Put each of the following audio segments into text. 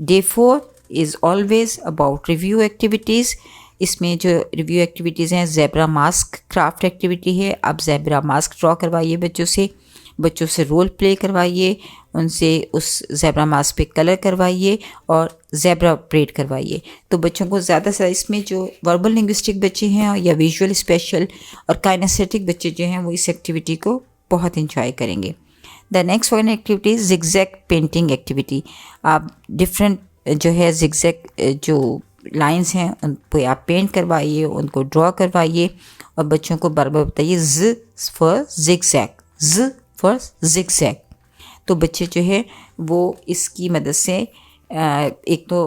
Day 4 is always about review activities. इसमें जो review activities हैं, ज़ेब्रा मास्क क्राफ्ट एक्टिविटी है। आप ज़ेब्रा मास्क ड्रॉ करवाइए बच्चों से रोल प्ले करवाइए, उनसे उस ज़ेब्रा मास्क पे कलर करवाइए और ज़ेब्रा परेड करवाइए। तो बच्चों को ज़्यादा से इसमें जो वर्बल लिंग्विस्टिक बच्चे हैं या विजुअल स्पेशल और काइनेस्थेटिक बच्चे जो हैं वो इस एक्टिविटी को बहुत इंजॉय करेंगे। The next one activity is zigzag painting activity. आप डिफरेंट जो है जिगजैग जो लाइंस हैं उन पे आप पेंट करवाइए, उनको ड्रॉ करवाइए और बच्चों को बार बार बताइए ज फॉर जिगजैग, ज फॉर जिगजैग। तो बच्चे जो है वो इसकी मदद से एक तो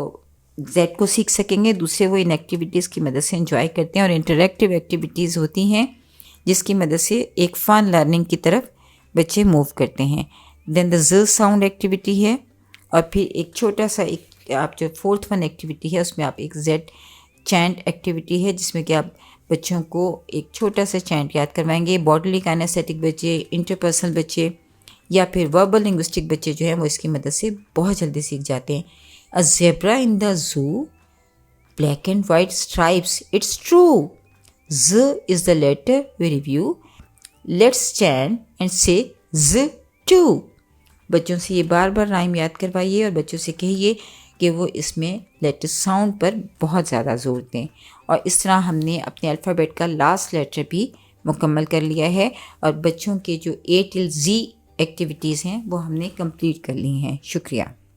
जेड को सीख सकेंगे, दूसरे वो इन एक्टिविटीज़ की मदद से एंजॉय करते हैं और इंटरेक्टिव एक्टिविटीज़ होती हैं जिसकी मदद से एक फ़न लर्निंग की तरफ बच्चे मूव करते हैं। देन द ज साउंड एक्टिविटी है और फिर एक छोटा सा एक आप जो फोर्थ वन एक्टिविटी है उसमें आप एक जेड चैंट एक्टिविटी है जिसमें कि आप बच्चों को एक छोटा सा चैंट याद करवाएंगे। बॉडीली काइनेस्थेटिक बच्चे, इंटरपर्सनल बच्चे या फिर वर्बल लिंग्विस्टिक बच्चे जो हैं वो इसकी मदद से बहुत जल्दी सीख जाते हैं। A zebra in the zoo, black and white stripes, it's true. Z is the letter we review. Let's stand and say Z too. बच्चों से ये बार बार राइम याद करवाइए और बच्चों से कहिए कि वो इसमें लेटर साउंड पर बहुत ज़्यादा जोर दें। और इस तरह हमने अपने अल्फ़ाबेट का लास्ट लेटर भी मुकम्मल कर लिया है और बच्चों के जो A till Z एक्टिविटीज़ हैं वो हमने कंप्लीट कर ली हैं। शुक्रिया।